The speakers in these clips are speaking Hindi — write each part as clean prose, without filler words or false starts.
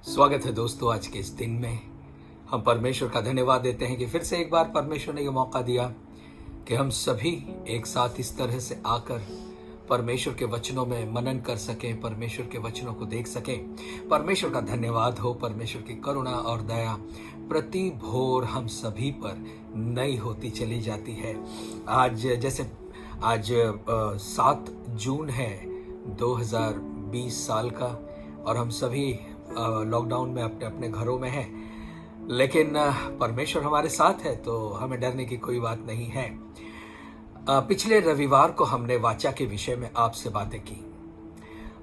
स्वागत है दोस्तों। आज के इस दिन में हम परमेश्वर का धन्यवाद देते हैं कि फिर से एक बार परमेश्वर ने यह मौका दिया कि हम सभी एक साथ इस तरह से आकर परमेश्वर के वचनों में मनन कर सकें, परमेश्वर के वचनों को देख सकें। परमेश्वर का धन्यवाद हो। परमेश्वर की करुणा और दया प्रति भोर हम सभी पर नई होती चली जाती है। आज 7 जून है 2020 साल का, और हम सभी लॉकडाउन में अपने अपने घरों में हैं, लेकिन परमेश्वर हमारे साथ है तो हमें डरने की कोई बात नहीं है। पिछले रविवार को हमने वाचा के विषय में आपसे बातें की,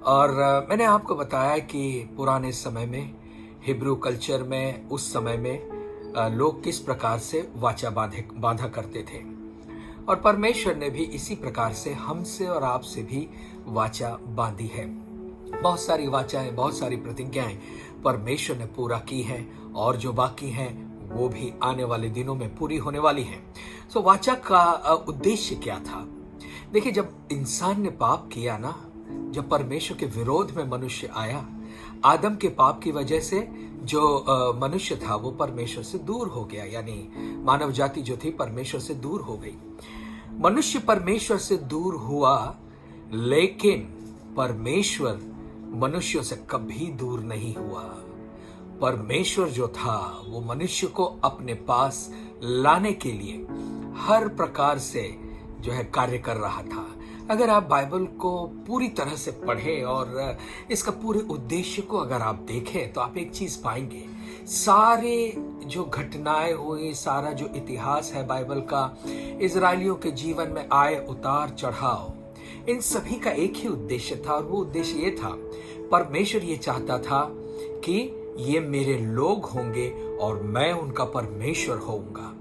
और मैंने आपको बताया कि पुराने समय में हिब्रू कल्चर में उस समय में लोग किस प्रकार से वाचा बांधा करते थे, और परमेश्वर ने भी इसी प्रकार से हमसे और आपसे भी वाचा बांधी है। बहुत सारी वाचाएं, बहुत सारी प्रतिज्ञाएं परमेश्वर ने पूरा की हैं, और जो बाकी हैं वो भी आने वाले दिनों में पूरी होने वाली हैं। सो वाचा का उद्देश्य क्या था? देखिए, जब इंसान ने पाप किया ना, जब परमेश्वर के विरोध में मनुष्य आया, आदम के पाप की वजह से जो मनुष्य था वो परमेश्वर से दूर हो गया, यानी मानव जाति जो थी परमेश्वर से दूर हो गई। मनुष्य परमेश्वर से दूर हुआ, लेकिन परमेश्वर मनुष्यों से कभी दूर नहीं हुआ। परमेश्वर जो था वो मनुष्य को अपने पास लाने के लिए हर प्रकार से जो है कार्य कर रहा था। अगर आप बाइबल को पूरी तरह से पढ़ें और इसका पूरे उद्देश्य को अगर आप देखें तो आप एक चीज पाएंगे। सारे जो घटनाएं हुई, सारा जो इतिहास है बाइबल का, इजरायलियों के जीवन में आए उतार चढ़ाव, इन सभी का एक ही उद्देश्य था, और वो उद्देश्य ये था, परमेश्वर ये चाहता था कि ये मेरे लोग होंगे और मैं उनका परमेश्वर होऊंगा।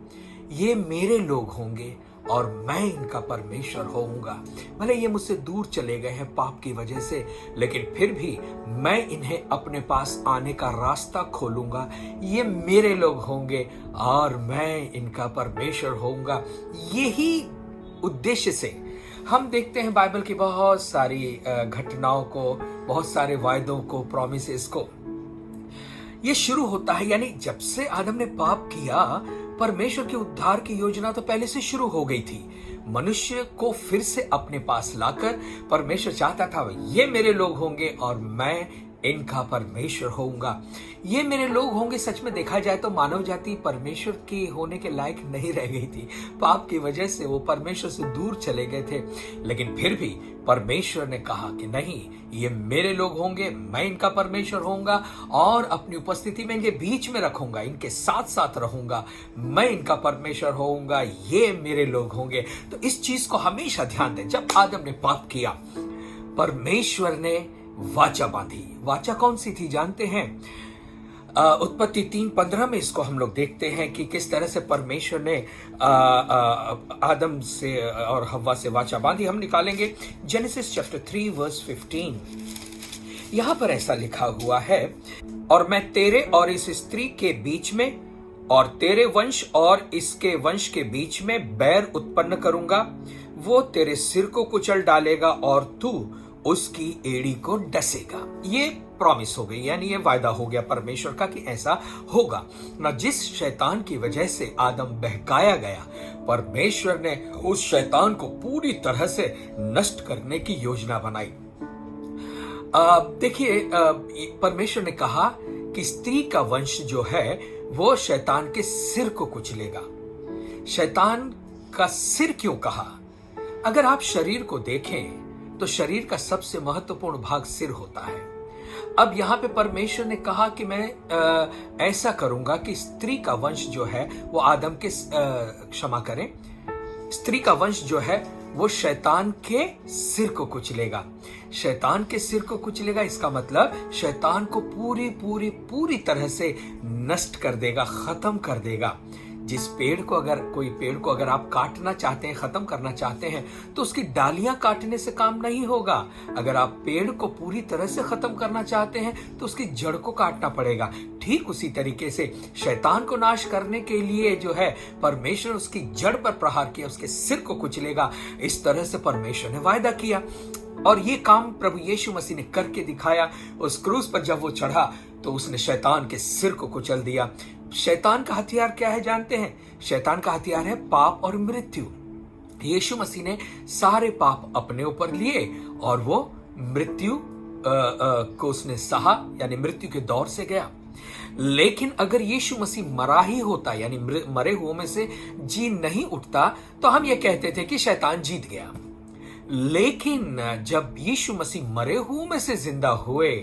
ये मेरे लोग होंगे और मैं इनका परमेश्वर होऊंगा। भले ये मुझसे दूर चले गए हैं पाप की वजह से, लेकिन फिर भी मैं इन्हें अपने पास आने का रास्ता खोलूंगा। ये मेरे लोग होंगे और मैं इनका परमेश्वर होऊंगा। यही उद्देश्य से हम देखते हैं बाइबल की बहुत सारी घटनाओं को, बहुत सारे वायदों को, प्रोमिसेस को। ये शुरू होता है, यानी जब से आदम ने पाप किया, परमेश्वर के उद्धार की योजना तो पहले से शुरू हो गई थी। मनुष्य को फिर से अपने पास लाकर परमेश्वर चाहता था ये मेरे लोग होंगे और मैं इनका परमेश्वर होऊंगा। ये मेरे लोग होंगे, सच में देखा जाए तो मानव जाति परमेश्वर की होने के लायक नहीं रह गई थी। पाप की वजह से वो परमेश्वर से दूर चले गए थे, लेकिन फिर भी परमेश्वर ने कहा कि नहीं, ये मेरे लोग होंगे, मैं इनका परमेश्वर होऊंगा और अपनी उपस्थिति में इनके बीच में रखूंगा, इनके साथ साथ रहूंगा, मैं इनका परमेश्वर होऊंगा, ये मेरे लोग होंगे। तो इस चीज को हमेशा ध्यान दें। जब आदम ने पाप किया, परमेश्वर ने वाचा बांधी। वाचा कौन सी थी जानते हैं? उत्पत्ति 3:15 में इसको हम लोग देखते हैं कि किस तरह से परमेश्वर ने आदम से और हव्वा से वाचा बांधी। हम निकालेंगे जेनेसिस चैप्टर 3 वर्स 15। यहां पर ऐसा लिखा हुआ है, और मैं तेरे और इस स्त्री के बीच में और तेरे वंश और इसके वंश के बीच में बैर उत्पन्न करूंगा। वो तेरे सिर को कुचल डालेगा और तू उसकी एड़ी को डसेगा। ये प्रॉमिस हो गई, यानी ये वायदा हो गया परमेश्वर का कि ऐसा होगा ना। जिस शैतान की वजह से आदम बहकाया गया, परमेश्वर ने उस शैतान को पूरी तरह से नष्ट करने की योजना बनाई। देखिए, परमेश्वर ने कहा कि स्त्री का वंश जो है वो शैतान के सिर को कुचलेगा। शैतान का सिर क्यों कहा? अगर आप शरीर को देखें तो शरीर का सबसे महत्वपूर्ण भाग सिर होता है। अब यहां पे परमेश्वर ने कहा कि मैं ऐसा करूंगा कि स्त्री का वंश जो है वो आदम के क्षमा करें, स्त्री का वंश जो है वो शैतान के सिर को कुचलेगा। शैतान के सिर को कुचलेगा, इसका मतलब शैतान को पूरी तरह से नष्ट कर देगा, खत्म कर देगा। जिस कोई पेड़ को अगर आप काटना चाहते हैं, खत्म करना चाहते हैं, तो उसकी डालियां काटने से काम नहीं होगा। अगर आप पेड़ को पूरी तरह से खत्म करना चाहते हैं तो उसकी जड़ को काटना पड़ेगा। ठीक उसी तरीके से शैतान को नाश करने के लिए जो है परमेश्वर उसकी जड़ पर प्रहार किया, उसके सिर को कुचलेगा। इस तरह से परमेश्वर ने वायदा किया। और ये काम प्रभु यीशु मसीह ने करके दिखाया। उस क्रूस पर जब वो चढ़ा तो उसने शैतान के सिर को कुचल दिया। शैतान का हथियार क्या है जानते हैं? शैतान का हथियार है पाप और मृत्यु। यीशु मसीह ने सारे पाप अपने ऊपर लिए और वो मृत्यु को उसने सहा, यानी मृत्यु के दौर से गया। लेकिन अगर यीशु मसीह मरा ही होता, यानी मरे हुओं में से जी नहीं उठता, तो हम ये कहते थे कि शैतान जीत गया। लेकिन जब यीशु मसीह मरे हुओं में से जिंदा हुए,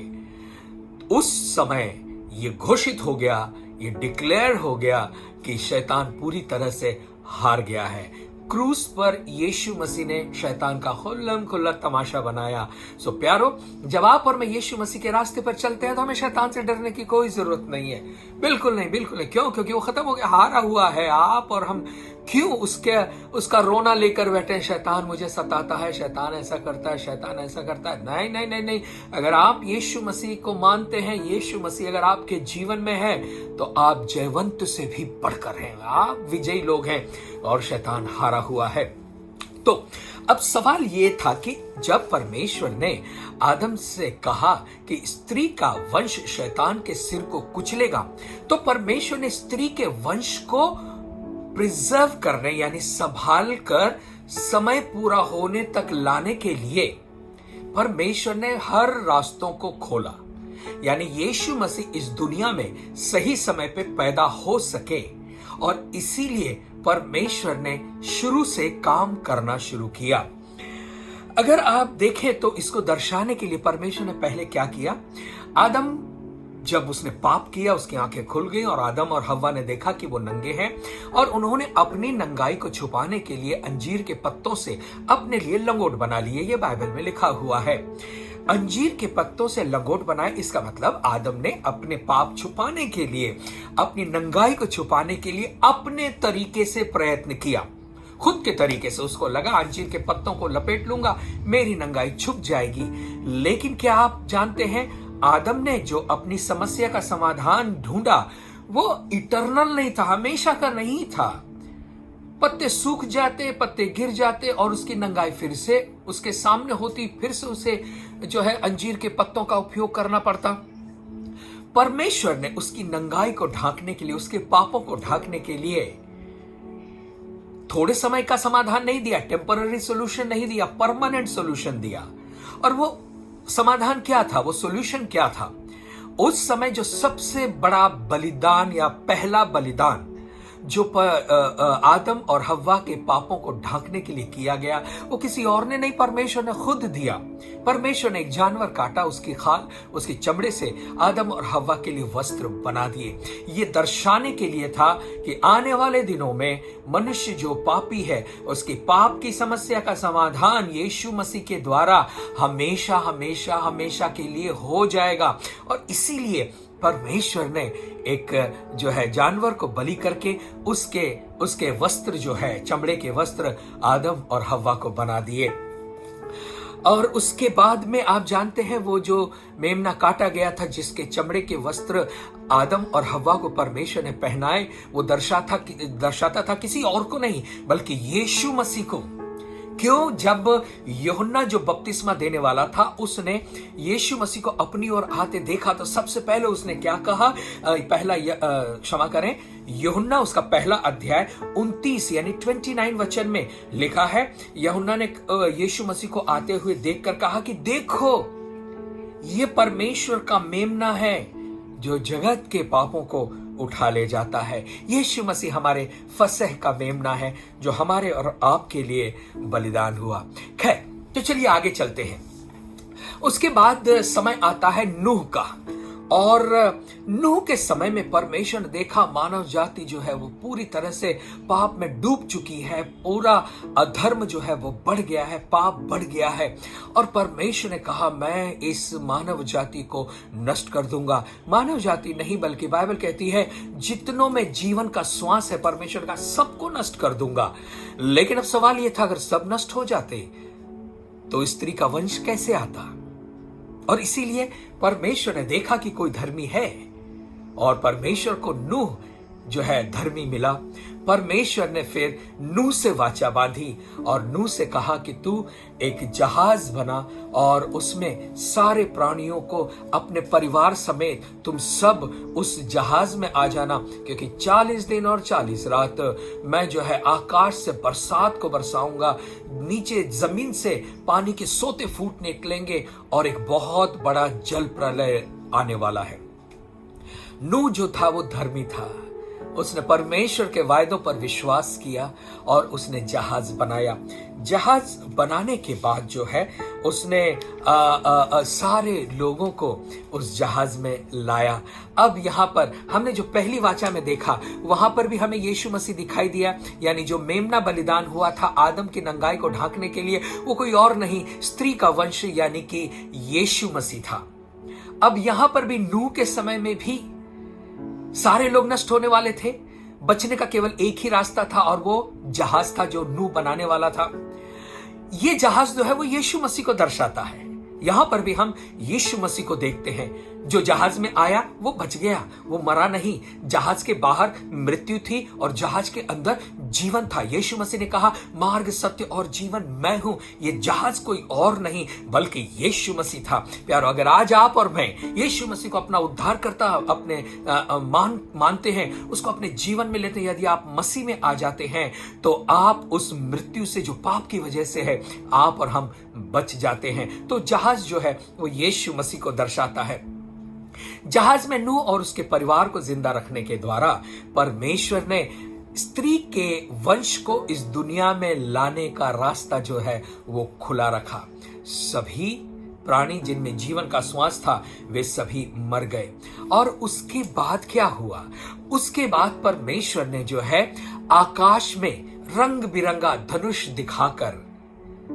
उस समय ये घोषित हो गया, ये डिक्लेयर हो गया कि शैतान पूरी तरह से हार गया है। क्रूस पर यीशु मसीह ने शैतान का खुल्लम खुल्ला तमाशा बनाया। सो प्यारो, जब आप और मैं यीशु मसीह के रास्ते पर चलते हैं तो हमें शैतान से डरने की कोई जरूरत नहीं है। बिल्कुल नहीं, बिल्कुल नहीं। क्यों? क्योंकि वो खत्म हो गया, हारा हुआ है। आप और हम क्यों उसका रोना लेकर बैठे हैं, शैतान मुझे सताता है, शैतान ऐसा करता है, शैतान ऐसा करता है। नहीं नहीं नहीं नहीं, अगर आप यीशु मसीह को मानते हैं, यीशु मसीह अगर आपके जीवन में है, तो आप जयवंत से भी बढ़कर हैं, आप विजयी लोग हैं और शैतान हारा हुआ है। तो अब सवाल ये था कि जब परमेश्वर ने आदम से कहा कि स्त्री का वंश शैतान के सिर को कुचलेगा, तो परमेश्वर ने स्त्री के वंश को प्रिजर्व करने, यानी संभाल कर समय पूरा होने तक लाने के लिए परमेश्वर ने हर रास्तों को खोला, यानी यीशु मसीह इस दुनिया में सही समय पे पैदा हो सके। और इसीलिए परमेश्वर ने शुरू से काम करना शुरू किया। अगर आप देखें तो इसको दर्शाने के लिए परमेश्वर ने पहले क्या किया, आदम जब उसने पाप किया, उसकी आंखें खुल गई और आदम और हव्वा ने देखा कि वो नंगे हैं, और उन्होंने अपनी नंगाई को छुपाने के लिए अंजीर के पत्तों से अपने लिए लंगोट बना लिए। ये बाइबल में लिखा हुआ है, अंजीर के पत्तों से लंगोट बनाए। इसका मतलब आदम ने अपने पाप छुपाने के लिए, अपनी नंगाई को छुपाने के लिए अपने तरीके से प्रयत्न किया, खुद के तरीके से। उसको लगा अंजीर के पत्तों को लपेट लूंगा, मेरी नंगाई छुप जाएगी। लेकिन क्या आप जानते हैं, आदम ने जो अपनी समस्या का समाधान ढूंढा वो इटर्नल नहीं था, हमेशा का नहीं था। पत्ते सूख जाते, पत्ते गिर जाते और उसकी नंगाई फिर से उसके सामने होती, फिर से उसे जो है अंजीर के पत्तों का उपयोग करना पड़ता। परमेश्वर ने उसकी नंगाई को ढांकने के लिए, उसके पापों को ढांकने के लिए थोड़े समय का समाधान नहीं दिया, टेम्पररी सॉल्यूशन नहीं दिया, परमानेंट सॉल्यूशन दिया। और वो समाधान क्या था, वो सॉल्यूशन क्या था? उस समय जो सबसे बड़ा बलिदान या पहला बलिदान जो आदम और हव्वा के पापों को ढांकने के लिए किया गया, वो किसी और ने नहीं, परमेश्वर ने खुद दिया। परमेश्वर ने एक जानवर काटा, उसकी खाल, उसकी चमड़े से आदम और हव्वा के लिए वस्त्र बना दिए। ये दर्शाने के लिए था कि आने वाले दिनों में मनुष्य जो पापी है, उसकी पाप की समस्या का समाधान यीशु मसीह के द्वारा हमेशा हमेशा हमेशा के लिए हो जाएगा। और इसीलिए परमेश्वर ने एक जो है जानवर को बलि करके उसके वस्त्र जो है, चमड़े के वस्त्र आदम और हव्वा को बना दिए। और उसके बाद में आप जानते हैं वो जो मेमना काटा गया था, जिसके चमड़े के वस्त्र आदम और हव्वा को परमेश्वर ने पहनाए, वो दर्शाता था किसी और को नहीं बल्कि यीशु मसीह को। क्यों? जब यूहन्ना जो बपतिस्मा देने वाला था, उसने यीशु मसीह को अपनी ओर आते देखा, तो सबसे पहले उसने क्या कहा? क्षमा करें, यूहन्ना उसका पहला अध्याय 29 यानी 29 वचन में लिखा है, यूहन्ना ने यीशु मसीह को आते हुए देखकर कहा कि देखो, ये परमेश्वर का मेमना है जो जगत के पापों को उठा ले जाता है। यीशु मसीह हमारे फसह का मेमना है जो हमारे और आपके लिए बलिदान हुआ। खैर, तो चलिए आगे चलते हैं। उसके बाद समय आता है नूह का, और नूह के समय में परमेश्वर ने देखा मानव जाति जो है वो पूरी तरह से पाप में डूब चुकी है, पूरा अधर्म जो है वो बढ़ गया है, पाप बढ़ गया है। और परमेश्वर ने कहा मैं इस मानव जाति को नष्ट कर दूंगा। मानव जाति नहीं बल्कि बाइबल कहती है जितनों में जीवन का श्वास है, परमेश्वर का सबको नष्ट कर दूंगा। लेकिन अब सवाल यह था, अगर सब नष्ट हो जाते तो स्त्री का वंश कैसे आता? और इसीलिए परमेश्वर ने देखा कि कोई धर्मी है, और परमेश्वर को नूह जो है धर्मी मिला। परमेश्वर ने फिर नूह से वाचा बांधी और नूह से कहा कि तू एक जहाज बना और उसमें सारे प्राणियों को अपने परिवार समेत तुम सब उस जहाज में आ जाना, क्योंकि 40 दिन और 40 रात मैं जो है आकाश से बरसात को बरसाऊंगा, नीचे जमीन से पानी के सोते फूट निकलेंगे और एक बहुत बड़ा जल प्रलय आने वाला है। नूह जो था वो धर्मी था, उसने परमेश्वर के वायदों पर विश्वास किया और उसने जहाज बनाया। जहाज बनाने के बाद जो है उसने सारे लोगों को उस जहाज में लाया। अब यहाँ पर हमने जो पहली वाचा में देखा वहां पर भी हमें यीशु मसीह दिखाई दिया, यानी जो मेमना बलिदान हुआ था आदम की नंगाई को ढांकने के लिए, वो कोई और नहीं स्त्री का वंश यानी कि यीशु मसीह था। अब यहां पर भी नूह के समय में भी सारे लोग नष्ट होने वाले थे, बचने का केवल एक ही रास्ता था और वो जहाज था जो नूह बनाने वाला था। ये जहाज जो है वो यीशु मसीह को दर्शाता है। यहां पर भी हम यीशु मसीह को देखते हैं। जो जहाज में आया वो बच गया, वो मरा नहीं। जहाज के बाहर मृत्यु थी और जहाज के अंदर जीवन था। यीशु मसीह ने कहा मार्ग सत्य और जीवन मैं हूं। ये जहाज कोई और नहीं बल्कि यीशु मसीह था। प्यारो, अगर आज आप और मैं यीशु मसीह को अपना उद्धार करता अपने मानते हैं, उसको अपने जीवन में लेते हैं, यदि आप मसीह में आ जाते हैं तो आप उस मृत्यु से जो पाप की वजह से है आप और हम बच जाते हैं। तो जहाज जो है वो यीशु मसीह को दर्शाता है। जहाज में नूह और उसके परिवार को जिंदा रखने के द्वारा परमेश्वर ने स्त्री के वंश को इस दुनिया में लाने का रास्ता जो है वो खुला रखा। सभी प्राणी जिनमें जीवन का श्वास था वे सभी मर गए। और उसके बाद क्या हुआ? उसके बाद परमेश्वर ने जो है आकाश में रंग बिरंगा धनुष दिखाकर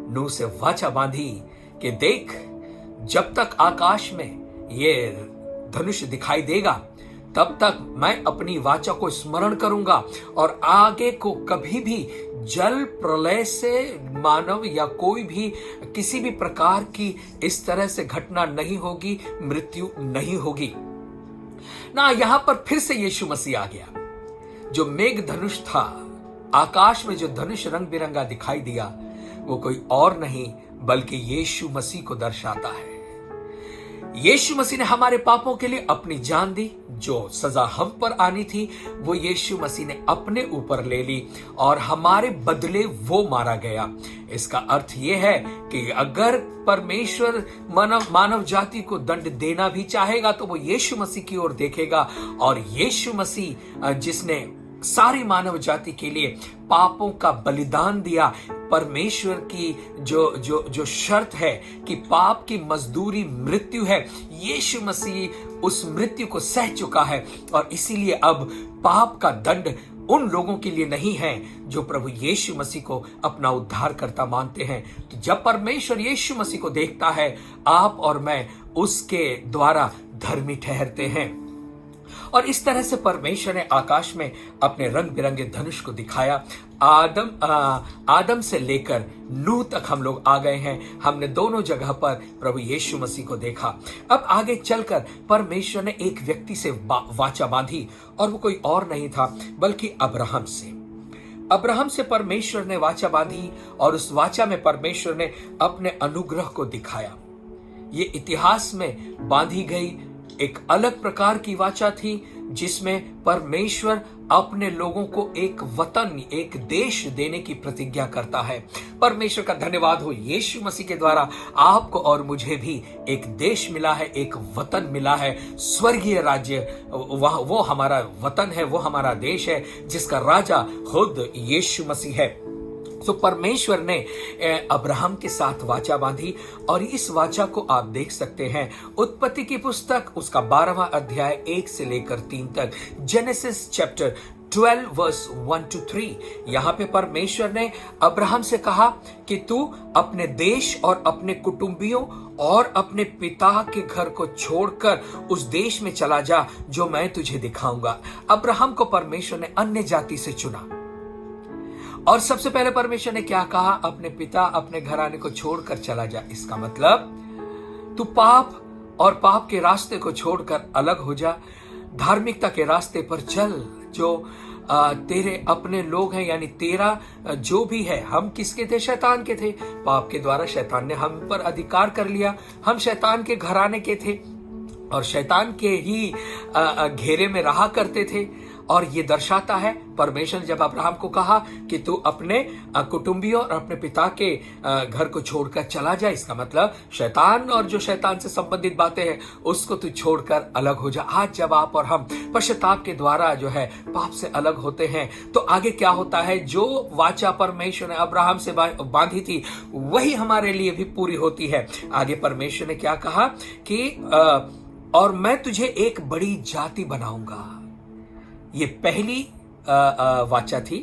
नूह से वाचा बांधी कि देख, जब तक आकाश में ये धनुष दिखाई देगा तब तक मैं अपनी वाचा को स्मरण करूंगा और आगे को कभी भी जल प्रलय से मानव या कोई भी किसी भी प्रकार की इस तरह से घटना नहीं होगी, मृत्यु नहीं होगी ना। यहां पर फिर से यीशु मसीह आ गया। जो मेघ धनुष था, आकाश में जो धनुष रंग बिरंगा दिखाई दिया, वो कोई और नहीं बल्कि यीशु मसीह को दर्शाता है। यीशु मसीह ने हमारे पापों के लिए अपनी जान दी। जो सजा हम पर आनी थी वो यीशु मसीह ने अपने ऊपर ले ली और हमारे बदले वो मारा गया। इसका अर्थ यह है कि अगर परमेश्वर मानव जाति को दंड देना भी चाहेगा तो वो यीशु मसीह की ओर देखेगा। और यीशु मसीह जिसने सारी मानव जाति के लिए पापों का बलिदान दिया, परमेश्वर की जो शर्त है कि पाप की मजदूरी मृत्यु है, यीशु मसीह उस मृत्यु को सह चुका है और इसीलिए अब पाप का दंड उन लोगों के लिए नहीं है जो प्रभु यीशु मसीह को अपना उद्धारकर्ता मानते हैं। तो जब परमेश्वर यीशु मसीह को देखता है, आप और मैं उसके द्वारा धर्मी ठहरते हैं। और इस तरह से परमेश्वर ने आकाश में अपने रंग बिरंगे धनुष को दिखाया। आदम से लेकर नूह तक हम लोग आ गए हैं। हमने दोनों जगह पर प्रभु यीशु मसीह को देखा। अब आगे चलकर परमेश्वर ने एक व्यक्ति से वाचा बांधी और वो कोई और नहीं था बल्कि अब्राहम से। अब्राहम से परमेश्वर ने वाचा बांधी और उस वाचा में परमेश्वर ने अपने अनुग्रह को दिखाया। ये इतिहास में बांधी गई एक अलग प्रकार की वाचा थी जिसमें परमेश्वर अपने लोगों को एक वतन, एक देश देने की प्रतिज्ञा करता है। परमेश्वर का धन्यवाद हो, यीशु मसीह के द्वारा आपको और मुझे भी एक देश मिला है, एक वतन मिला है, स्वर्गीय राज्य। वो हमारा वतन है, वो हमारा देश है जिसका राजा खुद यीशु मसीह है। तो परमेश्वर ने अब्राहम के साथ वाचा बांधी और इस वाचा को आप देख सकते हैं उत्पत्ति की पुस्तक उसका 12वां अध्याय 1 से लेकर 3 तक, जेनेसिस चैप्टर 12 वर्स 1 to 3। यहाँ पे परमेश्वर ने अब्राहम से कहा कि तू अपने देश और अपने कुटुंबियों और अपने पिता के घर को छोड़कर उस देश में चला जा जो मैं तुझे दिखाऊंगा। अब्राहम को परमेश्वर ने अन्य जाति से चुना और सबसे पहले परमेश्वर ने क्या कहा? अपने पिता, अपने घराने को छोड़कर चला जा। इसका मतलब तू पाप और पाप के रास्ते को छोड़कर अलग हो जा, धार्मिकता के रास्ते पर चल, जो तेरे अपने लोग हैं, यानी तेरा जो भी है, हम किसके थे? शैतान के थे। पाप के द्वारा शैतान ने हम पर अधिकार कर लिया, हम शैतान के घराने के थे और शैतान के ही घेरे में रहा करते थे। और ये दर्शाता है, परमेश्वर ने जब अब्राहम को कहा कि तू अपने कुटुंबियों और अपने पिता के घर को छोड़कर चला जा, इसका मतलब शैतान और जो शैतान से संबंधित बातें हैं उसको तू छोड़कर अलग हो जा। आज जब आप और हम पश्चाताप के द्वारा जो है पाप से अलग होते हैं तो आगे क्या होता है? जो वाचा परमेश्वर ने अब्राहम से बांधी थी वही हमारे लिए भी पूरी होती है। आगे परमेश्वर ने क्या कहा कि और मैं तुझे एक बड़ी जाति बनाऊंगा। ये पहली वाचा थी।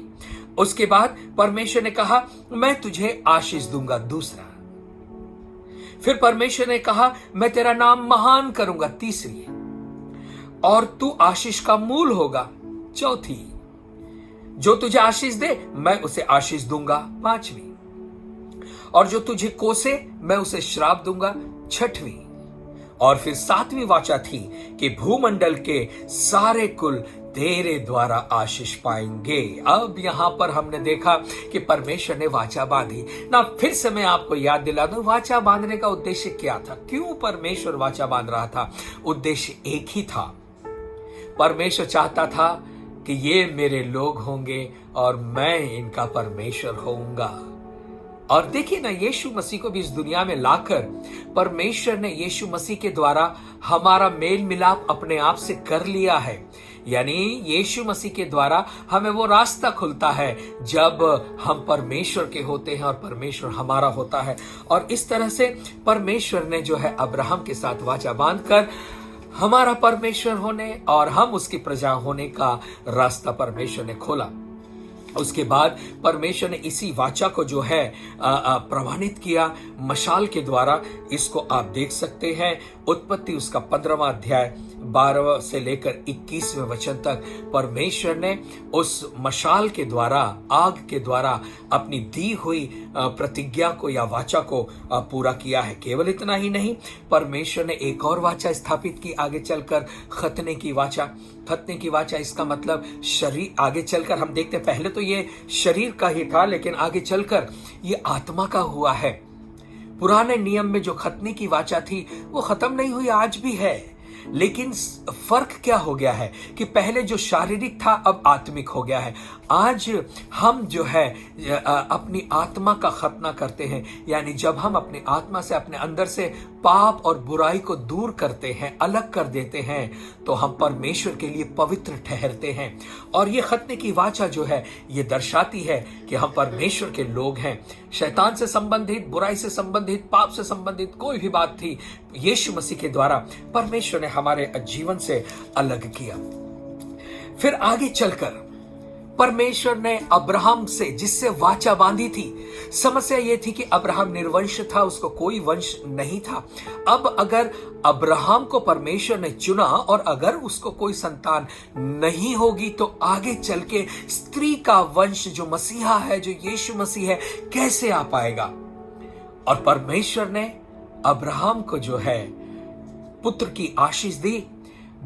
उसके बाद परमेश्वर ने कहा मैं तुझे आशीष दूंगा, दूसरा। फिर परमेश्वर ने कहा मैं तेरा नाम महान करूंगा, तीसरी। और तू आशीष का मूल होगा, चौथी। जो तुझे आशीष दे मैं उसे आशीष दूंगा, पांचवी। और जो तुझे कोसे मैं उसे श्राप दूंगा, छठवीं। और फिर सातवीं वाचा थी कि भूमंडल के सारे कुल तेरे द्वारा आशीष पाएंगे। अब यहां पर हमने देखा कि परमेश्वर ने वाचा बांधी ना। फिर से मैं आपको याद दिला दूं, वाचा बांधने का उद्देश्य क्या था? क्यों परमेश्वर वाचा बांध रहा था? उद्देश्य एक ही था। परमेश्वर चाहता था कि ये मेरे लोग होंगे और मैं इनका परमेश्वर होऊंगा। और देखिए ना, यीशु मसीह को भी इस दुनिया में लाकर परमेश्वर ने यीशु मसीह के द्वारा हमारा मेल मिलाप अपने आप से कर लिया है। यानी यीशु मसीह के द्वारा हमें वो रास्ता खुलता है जब हम परमेश्वर के होते हैं और परमेश्वर हमारा होता है। और इस तरह से परमेश्वर ने जो है अब्राहम के साथ वाचा बांधकर हमारा परमेश्वर होने और हम उसकी प्रजा होने का रास्ता परमेश्वर ने खोला। उसके बाद परमेश्वर ने इसी वाचा को जो है प्रमाणित किया मशाल के द्वारा। इसको आप देख सकते हैं, उत्पत्ति उसका 15वां अध्याय 12 से लेकर 21वें वचन तक परमेश्वर ने उस मशाल के द्वारा, आग के द्वारा अपनी दी हुई प्रतिज्ञा को या वाचा को पूरा किया है। केवल इतना ही नहीं, परमेश्वर ने एक और वाचा स्थापित की आगे चलकर, खतने की वाचा। खतने की वाचा इसका मतलब शरीर। आगे चलकर हम देखते हैं, पहले तो ये शरीर का ही था लेकिन आगे चलकर ये आत्मा का हुआ है। पुराने नियम में जो खतने की वाचा थी वो खत्म नहीं हुई, आज भी है। लेकिन फर्क क्या हो गया है कि पहले जो शारीरिक था अब आत्मिक हो गया है। आज हम जो है अपनी आत्मा का खतना करते हैं, यानी जब हम अपनी आत्मा से, अपने अंदर से पाप और बुराई को दूर करते हैं, अलग कर देते हैं, तो हम परमेश्वर के लिए पवित्र ठहरते हैं। और ये खतने की वाचा जो है ये दर्शाती है कि हम परमेश्वर के लोग हैं। शैतान से संबंधित, बुराई से संबंधित, पाप से संबंधित कोई भी बात थी, यीशु मसीह के द्वारा परमेश्वर ने हमारे जीवन से अलग किया। फिर आगे चलकर परमेश्वर ने अब्राहम से, जिससे वाचा बांधी थी, समस्या यह थी कि अब्राहम निर्वंश था, उसको कोई वंश नहीं था। अब अगर अब्राहम को परमेश्वर ने चुना और अगर उसको कोई संतान नहीं होगी तो आगे चल के स्त्री का वंश जो मसीहा है, जो यीशु मसीह है, कैसे आ पाएगा? और परमेश्वर ने अब्राहम को जो है पुत्र की आशीष दी।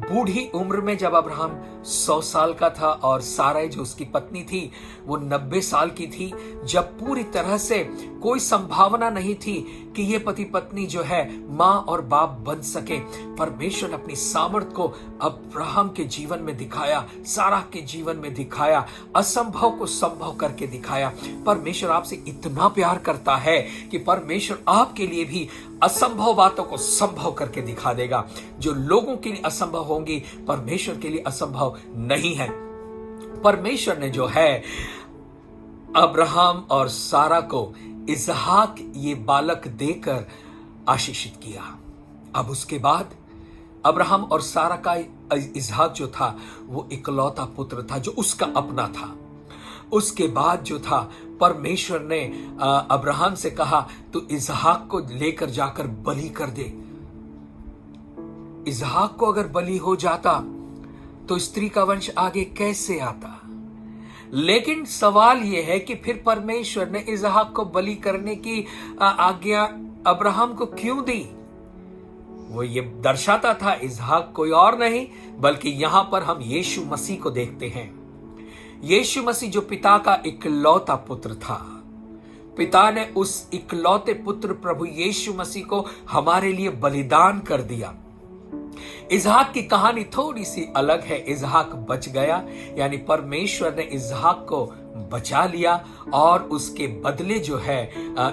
बूढ़ी उम्र में जब अब्राहम 100 साल का था और सारा जो उसकी पत्नी थी वो 90 साल की थी, जब पूरी तरह से कोई संभावना नहीं थी कि ये पति पत्नी जो है माँ और बाप बन सके, परमेश्वर ने अपनी सामर्थ को अब्राहम के जीवन में दिखाया, सारा के जीवन में दिखाया, असंभव को संभव करके दिखाया। परमेश्वर आपसे इतना प्यार करता है कि परमेश्वर आपके लिए भी असंभव बातों को संभव करके दिखा देगा। जो लोगों के लिए असंभव होंगी, परमेश्वर के लिए असंभव नहीं है। परमेश्वर ने जो है अब्राहम और सारा को इसहाक ये बालक देकर आशीषित किया। अब उसके बाद अब्राहम और सारा का इसहाक जो था वो इकलौता पुत्र था जो उसका अपना था। उसके बाद जो था परमेश्वर ने अब्राहम से कहा तू इसहाक को लेकर जाकर बलि कर दे। इसहाक को अगर बलि हो जाता तो स्त्री का वंश आगे कैसे आता? लेकिन सवाल यह है कि फिर परमेश्वर ने इसहाक को बलि करने की आज्ञा अब्राहम को क्यों दी? वो ये दर्शाता था इसहाक कोई और नहीं बल्कि यहां पर हम यीशु मसीह को देखते हैं। यीशु मसीह जो पिता का इकलौता पुत्र था, पिता ने उस इकलौते पुत्र प्रभु यीशु मसीह को हमारे लिए बलिदान कर दिया। इसहाक की कहानी थोड़ी सी अलग है। इसहाक बच गया, यानी परमेश्वर ने इसहाक को बचा लिया और उसके बदले जो है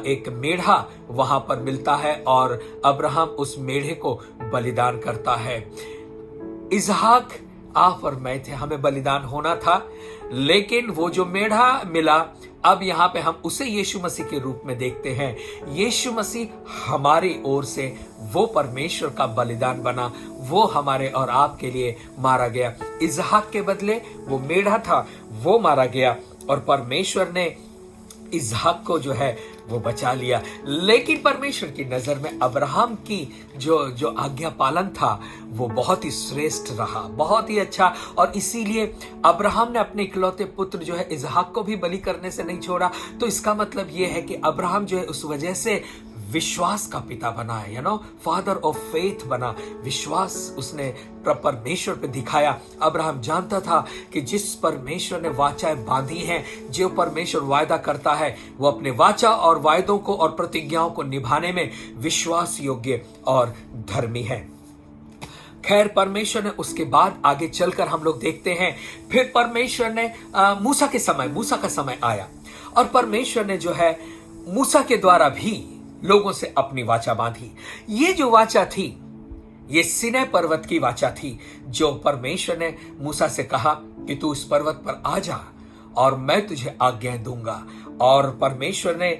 एक मेढ़ा वहां पर मिलता है और अब्राहम उस मेढ़े को बलिदान करता है। इसहाक आप और मैं थे, हमें बलिदान होना था, लेकिन वो जो मेढ़ा मिला, अब यहां पे हम उसे यीशु मसीह के रूप में देखते हैं। यीशु मसीह हमारी ओर से वो परमेश्वर का बलिदान बना, वो हमारे और आपके लिए मारा गया। इसहाक के बदले वो मेढ़ा था, वो मारा गया और परमेश्वर ने इसहाक को जो है वो बचा लिया। लेकिन परमेश्वर की नजर में अब्राहम की जो आज्ञा पालन था वो बहुत ही श्रेष्ठ रहा, बहुत ही अच्छा। और इसीलिए अब्राहम ने अपने इकलौते पुत्र जो है इसहाक को भी बलि करने से नहीं छोड़ा। तो इसका मतलब ये है कि अब्राहम जो है उस वजह से विश्वास का पिता बना है, फादर ऑफ फेथ बना। विश्वास उसने परमेश्वर पे दिखाया। अब्राहम जानता था कि जिस परमेश्वर ने वाचाएं बांधी हैं, जो परमेश्वर वायदा करता है, वो अपने वाचा और वायदों को और प्रतिज्ञाओं को निभाने में विश्वास योग्य और धर्मी है। खैर, परमेश्वर ने उसके बाद आगे चलकर हम लोग देखते हैं, फिर परमेश्वर ने मूसा का समय आया और परमेश्वर ने जो है मूसा के द्वारा भी लोगों से अपनी वाचा बांधी। ये जो वाचा थी, ये सिनै पर्वत की वाचा थी, जो परमेश्वर ने मूसा से कहा कि तू इस पर्वत पर आ जा और मैं तुझे आज्ञाएं दूंगा। और परमेश्वर ने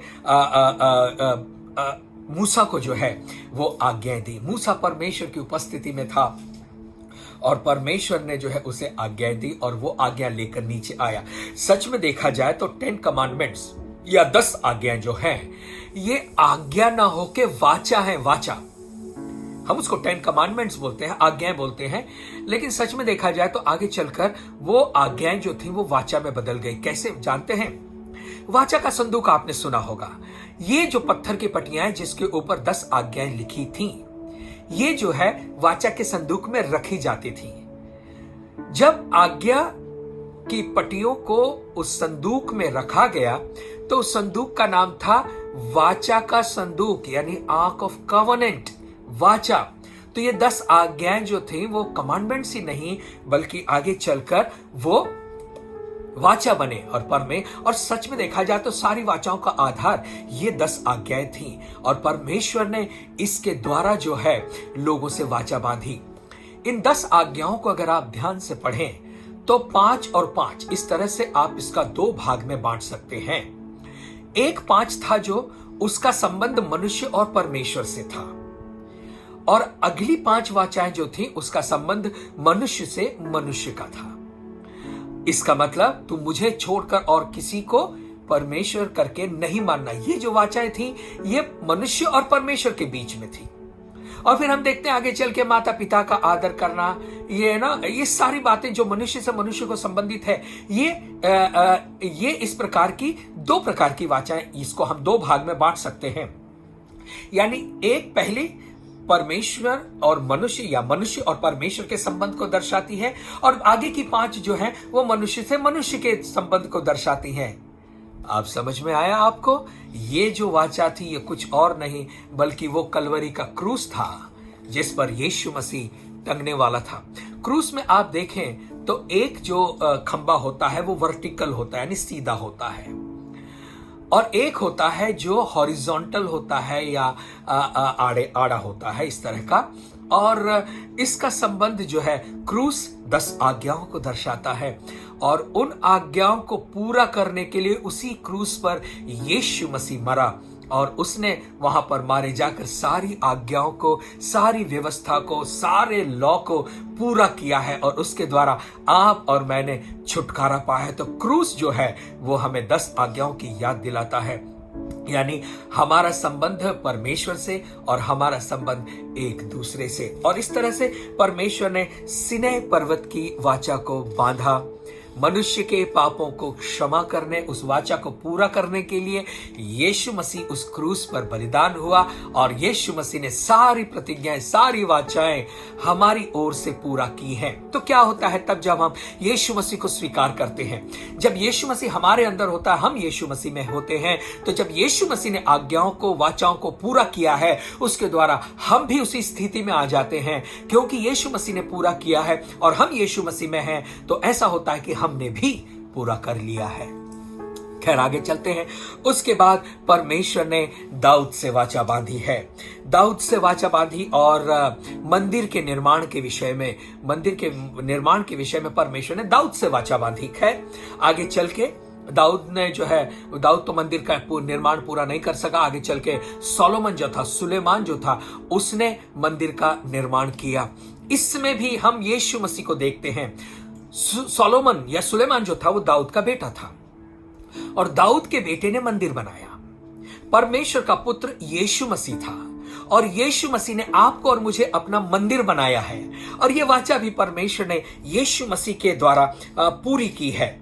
मूसा को जो है वो आज्ञाएं दी। मूसा परमेश्वर की उपस्थिति में था और परमेश्वर ने जो है उसे आज्ञाएं दी और वो आज्ञा लेकर नीचे आया। सच में देखा जाए तो 10 कमांडमेंट्स या 10 आज्ञाएं जो हैं, ये आज्ञा ना होके वाचा है। वाचा, हम उसको 10 कमांडमेंट्स बोलते हैं, आज्ञाएं बोलते हैं, लेकिन सच में देखा जाए तो आगे चलकर वो आज्ञाएं जो थी वो वाचा में बदल गई। कैसे जानते हैं? वाचा का संदूक आपने सुना होगा। ये जो पत्थर की पट्टियां हैं जिसके ऊपर 10 आज्ञाएं लिखी थी, ये जो है वाचा के संदूक में रखी जाती थी। जब आज्ञा की पट्टियों को उस संदूक में रखा गया तो उस संदूक का नाम था वाचा का संदूक, यानी आर्क ऑफ कवनेंट, वाचा। तो ये 10 आज्ञाएं जो थी वो कमांडमेंट्स ही नहीं बल्कि आगे चलकर वो वाचा बने और सच में देखा जाए तो सारी वाचाओं का आधार ये 10 आज्ञाएं थी और परमेश्वर ने इसके द्वारा जो है लोगों से वाचा बांधी। इन 10 आज्ञाओं को अगर आप ध्यान से पढ़ें तो 5 और 5 इस तरह से आप इसका 2 भाग में बांट सकते हैं। एक 5 था जो उसका संबंध मनुष्य और परमेश्वर से था और अगली 5 वाचाएं जो थी उसका संबंध मनुष्य से मनुष्य का था। इसका मतलब तुम मुझे छोड़कर और किसी को परमेश्वर करके नहीं मानना। ये जो वाचाएं थी ये मनुष्य और परमेश्वर के बीच में थी। और फिर हम देखते हैं आगे चल के माता पिता का आदर करना, ये सारी बातें जो मनुष्य से मनुष्य को संबंधित है, ये इस प्रकार की 2 प्रकार की वाचाएं, इसको हम 2 भाग में बांट सकते हैं। यानी एक पहली परमेश्वर और मनुष्य या मनुष्य और परमेश्वर के संबंध को दर्शाती है और आगे की 5 जो है वो मनुष्य से मनुष्य के संबंध को दर्शाती हैं। आप समझ में आया आपको? ये जो वाचा थी ये कुछ और नहीं बल्कि वो कलवरी का क्रूस था जिस पर यीशु मसीह टंगने वाला था। क्रूस में आप देखें तो एक जो खंबा होता है वो वर्टिकल होता है, यानी सीधा होता है, और एक होता है जो हॉरिजॉन्टल होता है या आड़ा होता है, इस तरह का। और इसका संबंध जो है क्रूस 10 आज्ञाओं को दर्शाता है और उन आज्ञाओं को पूरा करने के लिए उसी क्रूस पर यीशु मसीह मरा और उसने वहां पर मारे जाकर सारी आज्ञाओं को, सारी व्यवस्था को, सारे लॉ को पूरा किया है और उसके द्वारा आप और मैंने छुटकारा पाया है। तो क्रूस जो है वो हमें 10 आज्ञाओं की याद दिलाता है, यानी हमारा संबंध परमेश्वर से और हमारा संबंध एक दूसरे से। और इस तरह से परमेश्वर ने सिनै पर्वत की वाचा को बांधा, मनुष्य के पापों को क्षमा करने, उस वाचा को पूरा करने के लिए यीशु मसीह उस क्रूस पर बलिदान हुआ और यीशु मसीह ने सारी प्रतिज्ञाएं, सारी वाचाएं हमारी ओर से पूरा की हैं। तो क्या होता है तब जब हम यीशु मसीह को स्वीकार करते हैं, जब यीशु मसीह हमारे अंदर होता है, हम यीशु मसीह में होते हैं, तो जब यीशु मसीह ने आज्ञाओं को, वाचाओं को पूरा किया है, उसके द्वारा हम भी उसी स्थिति में आ जाते हैं। क्योंकि यीशु मसीह ने पूरा किया है और हम यीशु मसीह में हैं, तो ऐसा होता है कि हमने भी पूरा कर लिया है। खैर, आगे चलते हैं। उसके बाद परमेश्वर ने दाऊद से वाचा बांधी है। दाऊद से वाचा बांधी और मंदिर के निर्माण के विषय में परमेश्वर ने दाऊद से वाचा बांधी। खैर, आगे चल के दाऊद तो मंदिर का निर्माण पूरा नहीं कर सका। आगे चल के सुलेमान जो था, उसने मंदिर का निर्माण किया। इसमें भी हम यीशु मसीह को देखते हैं। सोलोमन या सुलेमान जो था वो दाऊद का बेटा था और दाऊद के बेटे ने मंदिर बनाया। परमेश्वर का पुत्र यीशु मसीह था और यीशु मसीह ने आपको और मुझे अपना मंदिर बनाया है और यह वाचा भी परमेश्वर ने यीशु मसीह के द्वारा पूरी की है।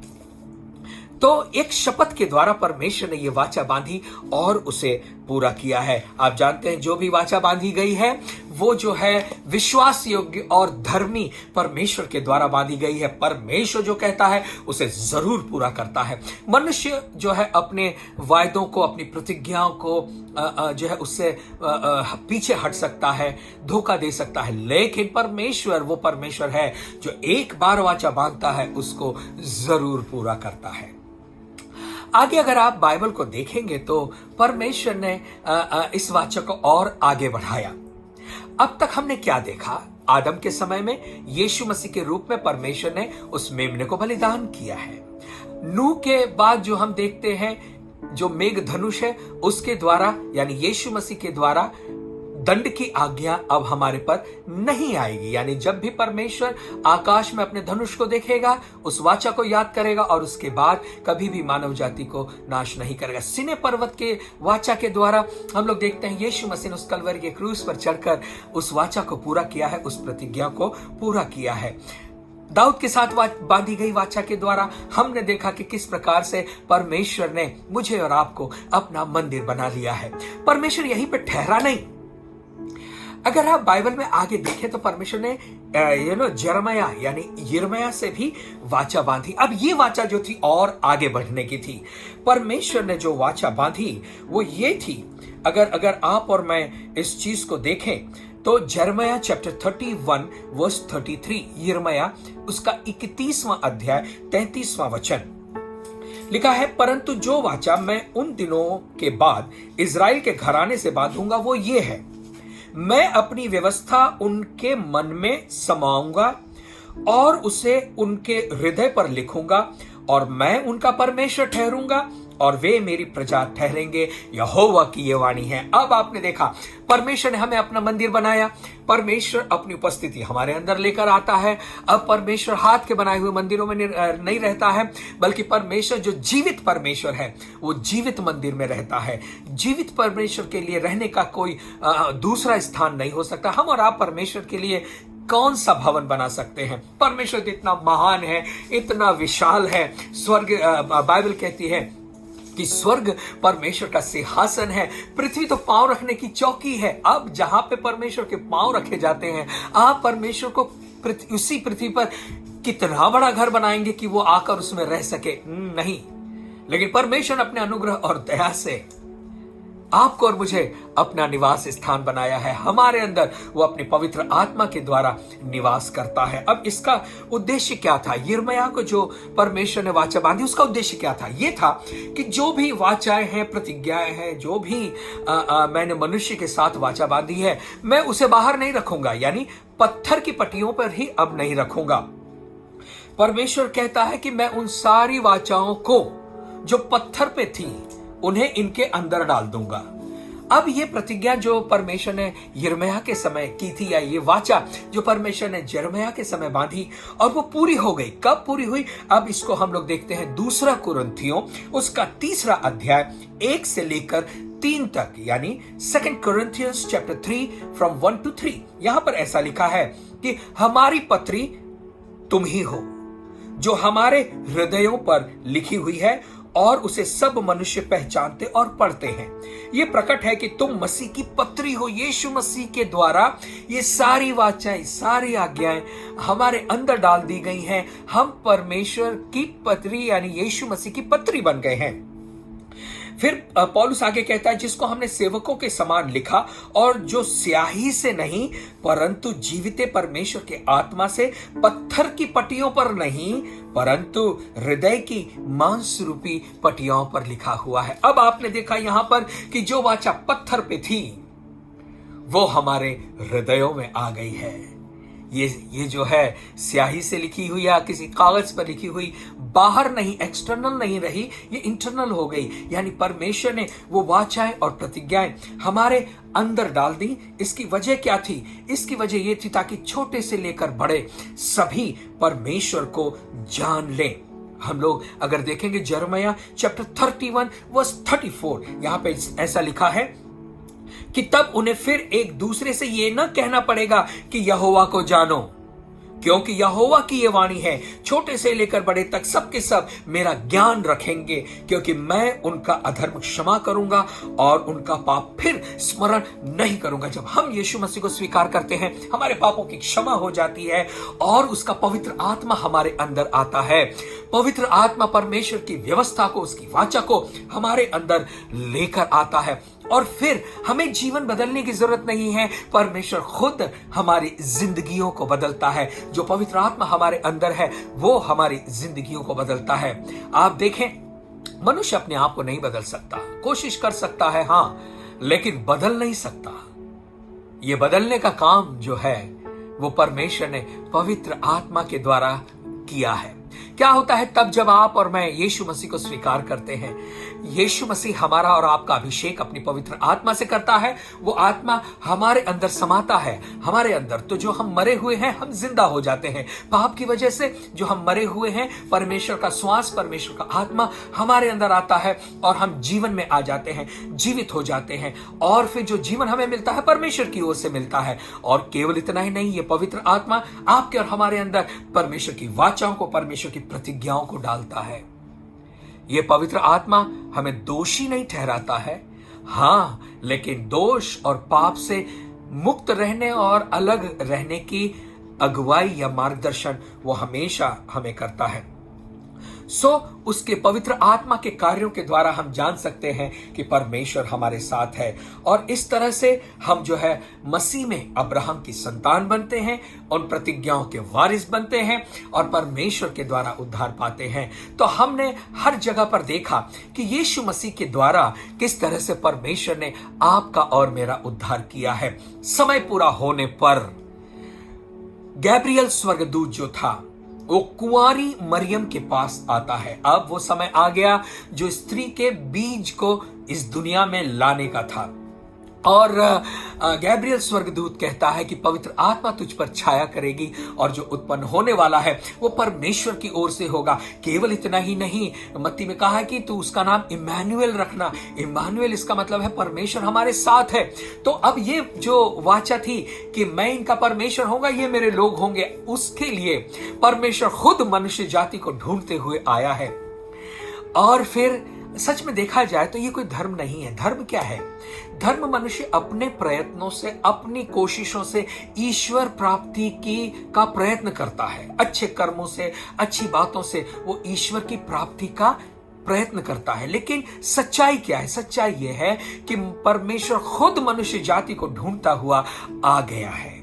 तो एक शपथ के द्वारा परमेश्वर ने यह वाचा बांधी और उसे पूरा किया है। आप जानते हैं, जो भी वाचा बांधी गई है वो जो है विश्वास योग्य और धर्मी परमेश्वर के द्वारा बांधी गई है। परमेश्वर जो कहता है उसे जरूर पूरा करता है। मनुष्य जो है अपने वायदों को, अपनी प्रतिज्ञाओं को जो है उससे पीछे हट सकता है, धोखा दे सकता है, लेकिन परमेश्वर वो परमेश्वर है जो एक बार वाचा बांधता है उसको जरूर पूरा करता है। आगे अगर आप बाइबल को देखेंगे तो परमेश्वर ने इस वाचा को और आगे बढ़ाया। अब तक हमने क्या देखा? आदम के समय में यीशु मसीह के रूप में परमेश्वर ने उस मेमने को बलिदान किया है। नूह के बाद जो हम देखते हैं, जो मेघ धनुष है, उसके द्वारा यानी यीशु मसीह के द्वारा दंड की आज्ञा अब हमारे पर नहीं आएगी। यानी जब भी परमेश्वर आकाश में अपने धनुष को देखेगा, उस वाचा को याद करेगा और उसके बाद कभी भी मानव जाति को नाश नहीं करेगा। सिने पर्वत के वाचा के द्वारा हम लोग देखते हैं यीशु मसीह ने उस कलवरी के क्रूस पर चढ़कर उस वाचा को पूरा किया है, उस प्रतिज्ञा को पूरा किया है। दाऊद के साथ बांधी गई वाचा के द्वारा हमने देखा कि किस प्रकार से परमेश्वर ने मुझे और आपको अपना मंदिर बना लिया है। परमेश्वर यहीं पर ठहरा नहीं। अगर आप बाइबल में आगे देखें तो परमेश्वर ने जरमया यानी यिर्मयाह से भी वाचा बांधी। अब ये वाचा जो थी और आगे बढ़ने की थी। परमेश्वर ने जो वाचा बांधी वो ये थी, अगर आप और मैं इस चीज को देखें तो यिर्मयाह चैप्टर 31 वर्स 33, यिर्मयाह उसका 31वां अध्याय 33वां वचन लिखा है, परंतु जो वाचा मैं उन दिनों के बाद इजराइल के घराने से बांधूंगा वो ये है, मैं अपनी व्यवस्था उनके मन में समाऊंगा और उसे उनके हृदय पर लिखूंगा और मैं उनका परमेश्वर ठहरूंगा और वे मेरी प्रजा ठहरेंगे। यहोवा की ये वाणी है। अब आपने देखा, परमेश्वर ने हमें अपना मंदिर बनाया। परमेश्वर अपनी उपस्थिति हमारे अंदर लेकर आता है। अब परमेश्वर हाथ के बनाए हुए मंदिरों में नहीं रहता है, बल्कि परमेश्वर जो जीवित परमेश्वर है वो जीवित मंदिर में रहता है। जीवित परमेश्वर के लिए रहने का कोई दूसरा स्थान नहीं हो सकता। हम और आप परमेश्वर के लिए कौन सा भवन बना सकते हैं? परमेश्वर इतना महान है, इतना विशाल है। स्वर्ग, बाइबल कहती है कि स्वर्ग परमेश्वर का सिंहासन है, पृथ्वी तो पांव रखने की चौकी है। अब जहां पे परमेश्वर के पांव रखे जाते हैं, आप परमेश्वर को उसी पृथ्वी पर कितना बड़ा घर बनाएंगे कि वो आकर उसमें रह सके? नहीं, लेकिन परमेश्वर अपने अनुग्रह और दया से आपको और मुझे अपना निवास स्थान बनाया है। हमारे अंदर वो अपनी पवित्र आत्मा के द्वारा निवास करता है। अब इसका उद्देश्य क्या था? यिर्मयाह को जो परमेश्वर ने वाचा बांधी, उसका उद्देश्य क्या था? ये था कि जो भी वाचाएं हैं, प्रतिज्ञाएं हैं, जो भी मैंने मनुष्य के साथ वाचा बांधी है, मैं उसे बाहर नहीं रखूंगा, यानी पत्थर की पट्टियों पर ही अब नहीं रखूंगा। परमेश्वर कहता है कि मैं उन सारी वाचाओं को जो पत्थर पे थी उन्हें इनके अंदर डाल दूंगा। अब ये प्रतिज्ञा जो परमेश्वर ने यिर्मयाह के समय की थी, या ये वाचा जो परमेश्वर ने यिर्मयाह के समय बांधी, और वो पूरी हो गई। कब पूरी हुई? अब इसको हम लोग देखते हैं 2 कुरिन्थियों उसका 3 अध्याय 1 से लेकर 3 तक, यानी 2 Corinthians chapter 3 from 1 to 3। यहां पर ऐसा लिखा है कि हमारी पत्री तुम ही हो, जो हमारे हृदयों पर लिखी हुई है और उसे सब मनुष्य पहचानते और पढ़ते हैं। ये प्रकट है कि तुम मसीह की पत्री हो। यीशु मसीह के द्वारा ये सारी वाचाएं, सारी आज्ञाएं हमारे अंदर डाल दी गई हैं। हम परमेश्वर की पत्री यानी यीशु मसीह की पत्री बन गए हैं। फिर पौलुस आगे कहता है, जिसको हमने सेवकों के समान लिखा और जो स्याही से नहीं परंतु जीविते परमेश्वर के आत्मा से, पत्थर की पट्टियों पर नहीं परंतु हृदय की मांस रूपी पट्टियों पर लिखा हुआ है। अब आपने देखा यहां पर कि जो वाचा पत्थर पे थी वो हमारे हृदयों में आ गई है। ये जो है स्याही से लिखी हुई या किसी कागज पर लिखी हुई, बाहर नहीं, एक्सटर्नल नहीं रही, ये इंटरनल हो गई। यानी परमेश्वर ने वो वाचाएं और प्रतिज्ञाएं हमारे अंदर डाल दी। इसकी वजह क्या थी? इसकी वजह ये थी ताकि छोटे से लेकर बड़े सभी परमेश्वर को जान लें। हम लोग अगर देखेंगे यिर्मयाह चैप्टर 31 वर्स 34, यहां पे ऐसा लिखा है कि तब उन्हें फिर एक दूसरे से ये न कहना पड़ेगा कि यहोवा को जानो, क्योंकि यहोवा की ये वाणी है, छोटे से लेकर बड़े तक सबके सब मेरा ज्ञान रखेंगे, क्योंकि मैं उनका अधर्म क्षमा करूंगा और उनका पाप फिर स्मरण नहीं करूंगा। जब हम यीशु मसीह को स्वीकार करते हैं, हमारे पापों की क्षमा हो जाती है और उसका पवित्र आत्मा हमारे अंदर आता है। पवित्र आत्मा परमेश्वर की व्यवस्था को, उसकी वाचा को हमारे अंदर लेकर आता है और फिर हमें जीवन बदलने की जरूरत नहीं है। परमेश्वर खुद हमारी जिंदगियों को बदलता है। जो पवित्र आत्मा हमारे अंदर है वो हमारी जिंदगियों को बदलता है। आप देखें, मनुष्य अपने आप को नहीं बदल सकता, कोशिश कर सकता है हाँ, लेकिन बदल नहीं सकता। ये बदलने का काम जो है वो परमेश्वर ने पवित्र आत्मा के द्वारा किया है। क्या होता है तब जब आप और मैं यीशु मसीह को स्वीकार करते हैं? यीशु मसीह हमारा और आपका अभिषेक अपनी पवित्र आत्मा से करता है। वो आत्मा हमारे अंदर समाता है। हमारे अंदर तो जो हम मरे हुए हैं हम जिंदा हो जाते हैं पाप की वजह से। जो हम मरे हुए हैं, परमेश्वर का श्वास, परमेश्वर का आत्मा हमारे अंदर आता है और हम जीवन में आ जाते हैं, जीवित हो जाते हैं। और फिर जो जीवन हमें मिलता है परमेश्वर की ओर से मिलता है। और केवल इतना ही नहीं, ये पवित्र आत्मा आपके और हमारे अंदर परमेश्वर की वाचाओं को, परमेश्वर की प्रतिज्ञाओं को डालता है। यह पवित्र आत्मा हमें दोषी नहीं ठहराता है, हां, लेकिन दोष और पाप से मुक्त रहने और अलग रहने की अगुवाई या मार्गदर्शन वो हमेशा हमें करता है। उसके पवित्र आत्मा के कार्यों के द्वारा हम जान सकते हैं कि परमेश्वर हमारे साथ है। और इस तरह से हम जो है मसीह में अब्राहम की संतान बनते हैं, उन प्रतिज्ञाओं के वारिस बनते हैं और परमेश्वर के द्वारा उद्धार पाते हैं। तो हमने हर जगह पर देखा कि यीशु मसीह के द्वारा किस तरह से परमेश्वर ने आपका और मेरा उद्धार किया है। समय पूरा होने पर गैब्रियल स्वर्गदूत जो था वो कुंवारी मरियम के पास आता है। अब वो समय आ गया जो स्त्री के बीज को इस दुनिया में लाने का था। और गैब्रियल स्वर्गदूत कहता है कि पवित्र आत्मा तुझ पर छाया करेगी और जो उत्पन्न होने वाला है वो परमेश्वर की ओर से होगा। केवल इतना ही नहीं, मत्ती में कहा है कि तू उसका नाम इम्मानुएल रखना। इम्मानुएल इसका मतलब है परमेश्वर हमारे साथ है। तो अब ये जो वाचा थी कि मैं इनका परमेश्वर होगा, ये मेरे लोग होंगे, उसके लिए परमेश्वर खुद मनुष्य जाति को ढूंढते हुए आया है। और फिर सच में देखा जाए तो ये कोई धर्म नहीं है। धर्म क्या है? धर्म मनुष्य अपने प्रयत्नों से, अपनी कोशिशों से ईश्वर प्राप्ति का प्रयत्न करता है। अच्छे कर्मों से, अच्छी बातों से वो ईश्वर की प्राप्ति का प्रयत्न करता है। लेकिन सच्चाई क्या है? सच्चाई ये है कि परमेश्वर खुद मनुष्य जाति को ढूंढता हुआ आ गया है।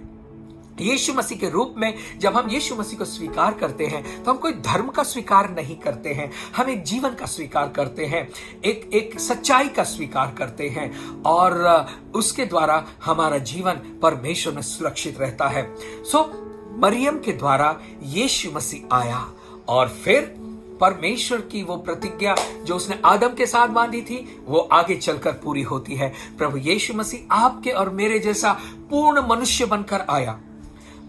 यीशु मसीह के रूप में जब हम यीशु मसीह को स्वीकार करते हैं तो हम कोई धर्म का स्वीकार नहीं करते हैं, हम एक जीवन का स्वीकार करते हैं, एक सच्चाई का स्वीकार करते हैं और उसके द्वारा हमारा जीवन परमेश्वर में सुरक्षित रहता है। मरियम के द्वारा यीशु मसीह आया और फिर परमेश्वर की वो प्रतिज्ञा जो उसने आदम के साथ बांधी थी वो आगे चलकर पूरी होती है। प्रभु यीशु मसीह आपके और मेरे जैसा पूर्ण मनुष्य बनकर आया।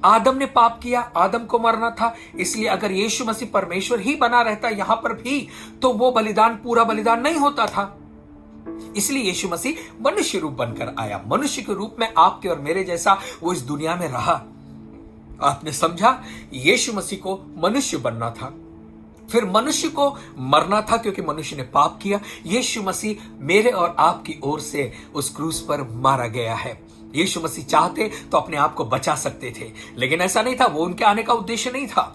आदम ने पाप किया, आदम को मरना था, इसलिए अगर यीशु मसीह परमेश्वर ही बना रहता यहां पर भी तो वो बलिदान पूरा बलिदान नहीं होता था। इसलिए यीशु मसीह मनुष्य रूप बनकर आया। मनुष्य के रूप में आपके और मेरे जैसा वो इस दुनिया में रहा। आपने समझा? यीशु मसीह को मनुष्य बनना था, फिर मनुष्य को मरना था क्योंकि मनुष्य ने पाप किया। यीशु मसीह मेरे और आपकी ओर से उस क्रूस पर मारा गया है। यीशु मसीह चाहते तो अपने आप को बचा सकते थे, लेकिन ऐसा नहीं था। वो उनके आने का उद्देश्य नहीं था।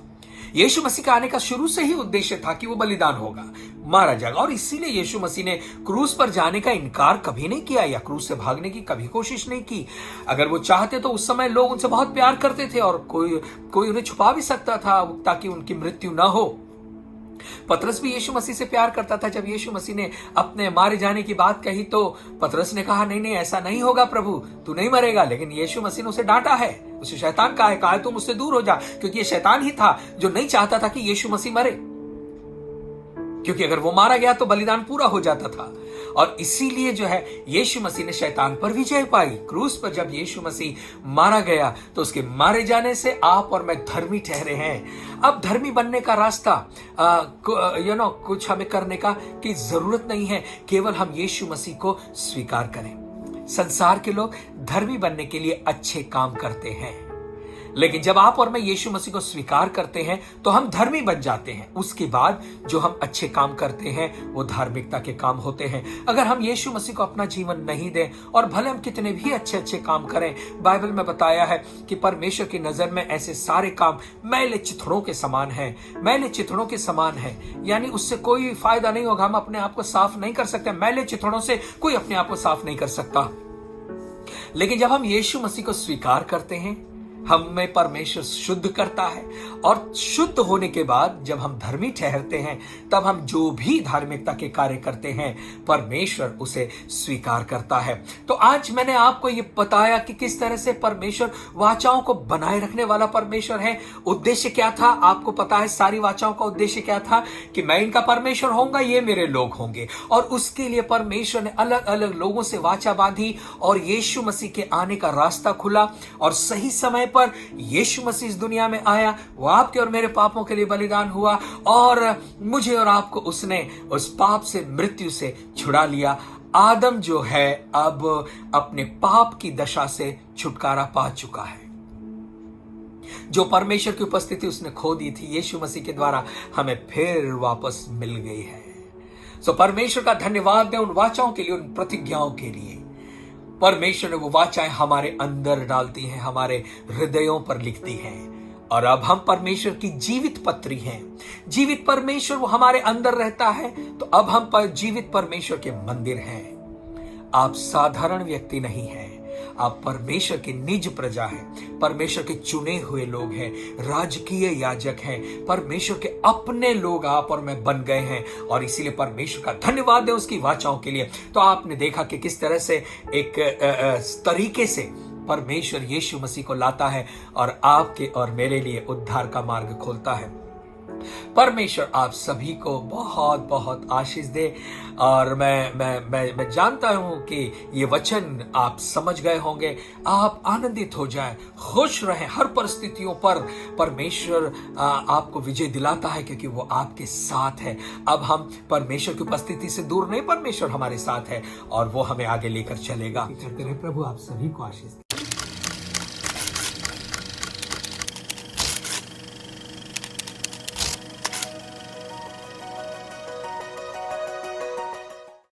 यीशु मसीह का आने का शुरू से ही उद्देश्य था कि वो बलिदान होगा, मारा जाएगा। और इसीलिए यीशु मसीह ने क्रूस पर जाने का इनकार कभी नहीं किया या क्रूस से भागने की कभी कोशिश नहीं की। अगर वो चाहते तो उस समय लोग उनसे बहुत प्यार करते थे और कोई उन्हें छुपा भी सकता था ताकि उनकी मृत्यु ना हो। पतरस भी यीशु मसीह से प्यार करता था। जब यीशु मसीह ने अपने मारे जाने की बात कही तो पतरस ने कहा, नहीं नहीं, ऐसा नहीं होगा प्रभु, तू नहीं मरेगा। लेकिन यीशु मसीह ने उसे डांटा है, उसे शैतान कहा है तुम मुझसे दूर हो जा, क्योंकि ये शैतान ही था जो नहीं चाहता था कि यीशु मसीह मरे, क्योंकि अगर वो मारा गया तो बलिदान पूरा हो जाता था। और इसीलिए जो है यीशु मसीह ने शैतान पर विजय पाई। क्रूस पर जब यीशु मसीह मारा गया तो उसके मारे जाने से आप और मैं धर्मी ठहरे हैं। अब धर्मी बनने का रास्ता कुछ हमें करने का की जरूरत नहीं है, केवल हम यीशु मसीह को स्वीकार करें। संसार के लोग धर्मी बनने के लिए अच्छे काम करते हैं, लेकिन जब आप और मैं यीशु मसीह को स्वीकार करते हैं तो हम धर्मी बन जाते हैं। उसके बाद जो हम अच्छे काम करते हैं वो धार्मिकता के काम होते हैं। अगर हम यीशु मसीह को अपना जीवन नहीं दें और भले हम कितने भी अच्छे अच्छे काम करें, बाइबल में बताया है कि परमेश्वर की नजर में ऐसे सारे काम मैले चिथड़ों के समान हैं, मैले चिथड़ों के समान है। यानी उससे कोई फायदा नहीं होगा। हम अपने आप को साफ नहीं कर सकते। मैले चिथड़ों से कोई अपने आप को साफ नहीं कर सकता। लेकिन जब हम यीशु मसीह को स्वीकार करते हैं, हमें परमेश्वर शुद्ध करता है, और शुद्ध होने के बाद जब हम धर्मी ठहरते हैं तब हम जो भी धार्मिकता के कार्य करते हैं परमेश्वर उसे स्वीकार करता है। तो आज मैंने आपको ये बताया कि किस तरह से परमेश्वर वाचाओं को बनाए रखने वाला परमेश्वर है। उद्देश्य क्या था आपको पता है। सारी वाचाओं का उद्देश्य क्या था कि मैं इनका परमेश्वर होऊंगा, ये मेरे लोग होंगे। और उसके लिए परमेश्वर ने अलग अलग लोगों से वाचा बांधी और यीशु मसीह के आने का रास्ता खुला। और सही समय पर यीशु मसीह इस दुनिया में आया, वो आपके और मेरे पापों के लिए बलिदान हुआ और मुझे और आपको उसने उस पाप से, मृत्यु से छुड़ा लिया। आदम जो है अब अपने पाप की दशा से छुटकारा पा चुका है। जो परमेश्वर की उपस्थिति उसने खो दी थी, यीशु मसीह के द्वारा हमें फिर वापस मिल गई है। सो परमेश्वर का धन्यवाद दें उन वाचाओं के लिए, उन प्रतिज्ञाओं के लिए। परमेश्वर ने वो वाचाएं हमारे अंदर डालती हैं, हमारे हृदयों पर लिखती हैं। और अब हम परमेश्वर की जीवित पत्री हैं। जीवित परमेश्वर वो हमारे अंदर रहता है, तो अब हम जीवित परमेश्वर के मंदिर हैं। आप साधारण व्यक्ति नहीं हैं, आप परमेश्वर की निज प्रजा हैं, परमेश्वर के चुने हुए लोग हैं, राजकीय याजक हैं, परमेश्वर के अपने लोग आप और मैं बन गए हैं। और इसीलिए परमेश्वर का धन्यवाद है उसकी वाचाओं के लिए। तो आपने देखा कि किस तरह से एक तरीके से परमेश्वर यीशु मसीह को लाता है और आपके और मेरे लिए उद्धार का मार्ग खोलता है। परमेश्वर आप सभी को बहुत बहुत आशीष दे। और मैं जानता हूं कि ये वचन आप समझ गए होंगे। आप आनंदित हो जाएं, खुश रहें। हर परिस्थितियों पर परमेश्वर आपको विजय दिलाता है, क्योंकि वो आपके साथ है। अब हम परमेश्वर की उपस्थिति से दूर नहीं, परमेश्वर हमारे साथ है और वो हमें आगे लेकर चलेगा। करते रहे। प्रभु आप सभी को आशीष दे।